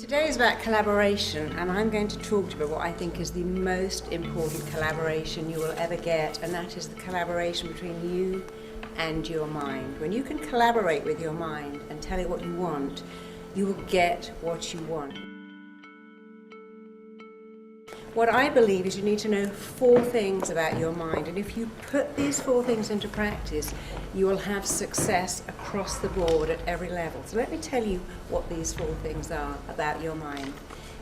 Today is about collaboration, and I'm going to talk to you about what I think is the most important collaboration you will ever get, and that is the collaboration between you and your mind. When you can collaborate with your mind and tell it what you want, you will get what you want. What I believe is you need to know 4 things about your mind, and if you put these 4 things into practice, you will have success across the board at every level. So let me tell you what these 4 things are about your mind.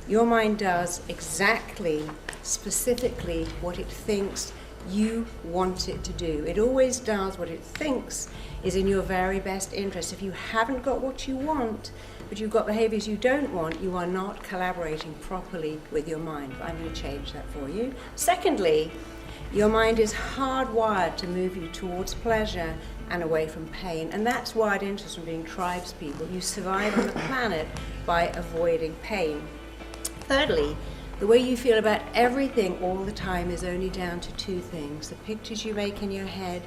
Your mind does exactly, specifically, what it thinks you want it to do. It always does what it thinks is in your very best interest. If you haven't got what you want, but you've got behaviours you don't want, you are not collaborating properly with your mind. I'm going to change that for you. Secondly, your mind is hardwired to move you towards pleasure and away from pain, and that's wired into us from being tribes people. You survive on the planet by avoiding pain. Thirdly, the way you feel about everything all the time is only down to 2 things: the pictures you make in your head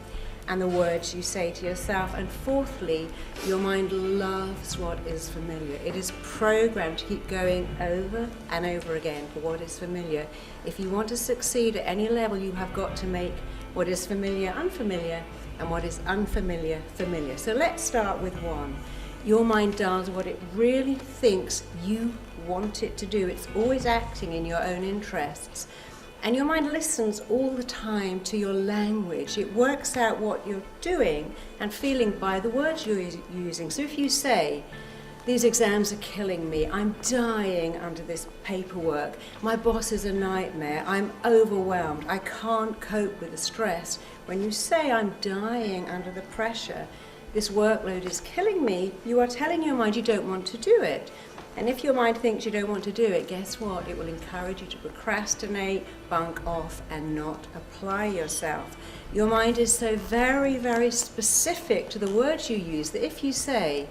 and the words you say to yourself. And fourthly, your mind loves what is familiar. It is programmed to keep going over and over again for what is familiar. If you want to succeed at any level, you have got to make what is familiar unfamiliar and what is unfamiliar familiar. So let's start with 1. Your mind does what it really thinks you want it to do. It's always acting in your own interests. And your mind listens all the time to your language. It works out what you're doing and feeling by the words you're using. So if you say, "These exams are killing me, I'm dying under this paperwork, my boss is a nightmare, I'm overwhelmed, I can't cope with the stress." When you say, "I'm dying under the pressure, this workload is killing me," you are telling your mind you don't want to do it. And if your mind thinks you don't want to do it, guess what? It will encourage you to procrastinate, bunk off, and not apply yourself. Your mind is so very, very specific to the words you use that if you say,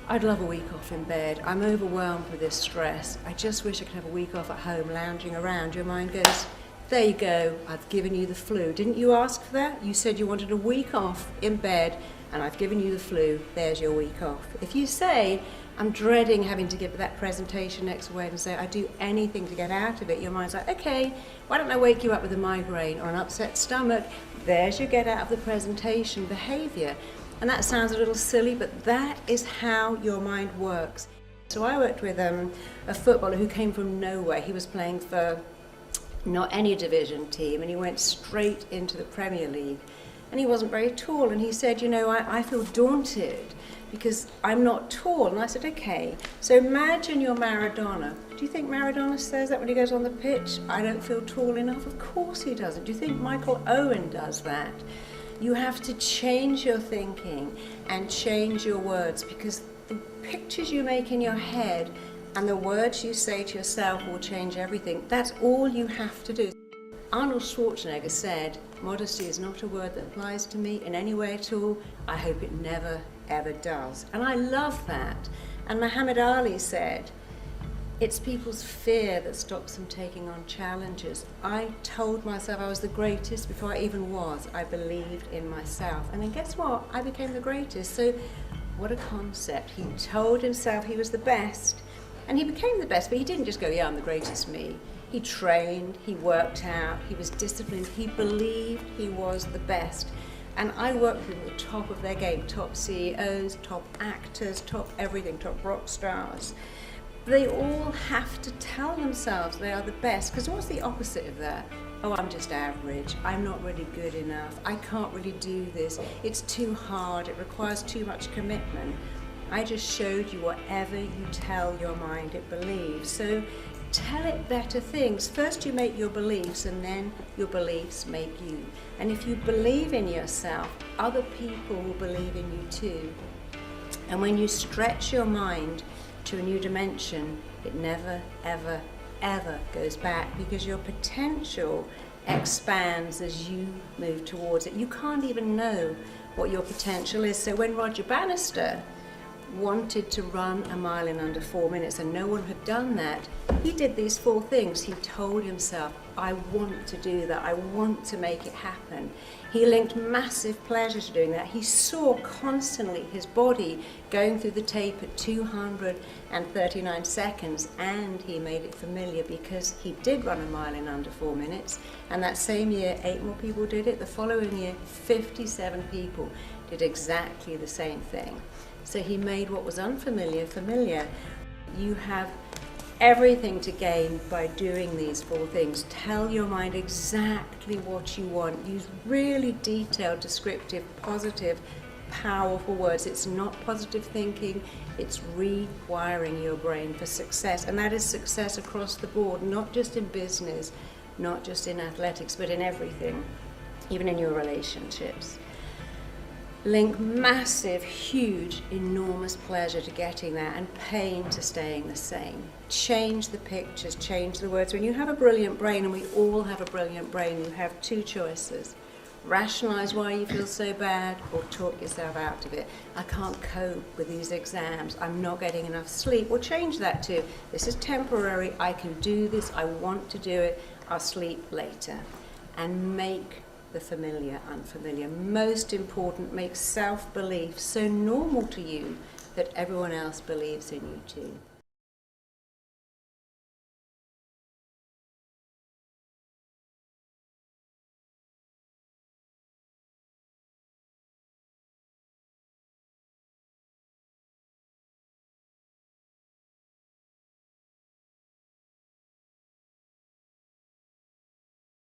"I'd love a week off in bed, I'm overwhelmed with this stress, I just wish I could have a week off at home lounging around," your mind goes, "There you go, I've given you the flu. Didn't you ask for that? You said you wanted a week off in bed, and I've given you the flu, there's your week off." If you say, "I'm dreading having to give that presentation next Wednesday, I'd do anything to get out of it," your mind's like, "Okay, why don't I wake you up with a migraine or an upset stomach?" There's your get out of the presentation behaviour. And that sounds a little silly, but that is how your mind works. So I worked with a footballer who came from nowhere. He was playing for not any division team, and he went straight into the Premier League. And he wasn't very tall, and he said, I feel daunted because I'm not tall. And I said, okay, so imagine you're Maradona. Do you think Maradona says that when he goes on the pitch? "I don't feel tall enough"? Of course he doesn't. Do you think Michael Owen does that? You have to change your thinking and change your words, because the pictures you make in your head and the words you say to yourself will change everything. That's all you have to do. Arnold Schwarzenegger said, "Modesty is not a word that applies to me in any way at all. I hope it never, ever does." And I love that. And Muhammad Ali said, "It's people's fear that stops them taking on challenges." I told myself I was the greatest before I even was. I believed in myself. And then guess what? I became the greatest. So what a concept. He told himself he was the best, and he became the best, but he didn't just go, "Yeah, I'm the greatest me." He trained, he worked out, he was disciplined, he believed he was the best. And I worked with the top of their game, top CEOs, top actors, top everything, top rock stars. They all have to tell themselves they are the best, because what's the opposite of that? "Oh, I'm just average, I'm not really good enough, I can't really do this, it's too hard, it requires too much commitment." I just showed you whatever you tell your mind it believes. So tell it better things. First you make your beliefs, and then your beliefs make you. And if you believe in yourself, other people will believe in you too. And when you stretch your mind to a new dimension, it never, ever, ever goes back, because your potential expands as you move towards it. You can't even know what your potential is. So when Roger Bannister wanted to run a mile in under 4 minutes and no one had done that, he did these 4 things. He told himself, I want to do that, I want to make it happen. He linked massive pleasure to doing that. He saw constantly his body going through the tape at 239 seconds, and he made it familiar because he did run a mile in under 4 minutes, and that same year 8 more people did it. The following year 57 people did exactly the same thing. So he made what was unfamiliar familiar. You have everything to gain by doing these 4 things. Tell your mind exactly what you want. Use really detailed, descriptive, positive, powerful words. It's not positive thinking, it's rewiring your brain for success. And that is success across the board, not just in business, not just in athletics, but in everything, even in your relationships. Link massive, huge, enormous pleasure to getting there and pain to staying the same. Change the pictures, change the words. When you have a brilliant brain, and we all have a brilliant brain, you have 2 choices. Rationalize why you feel so bad, or talk yourself out of it. I can't cope with these exams, I'm not getting enough sleep. Or change that to, this is temporary, I can do this, I want to do it, I'll sleep later. And make the familiar unfamiliar. Most important, make self-belief so normal to you that everyone else believes in you too.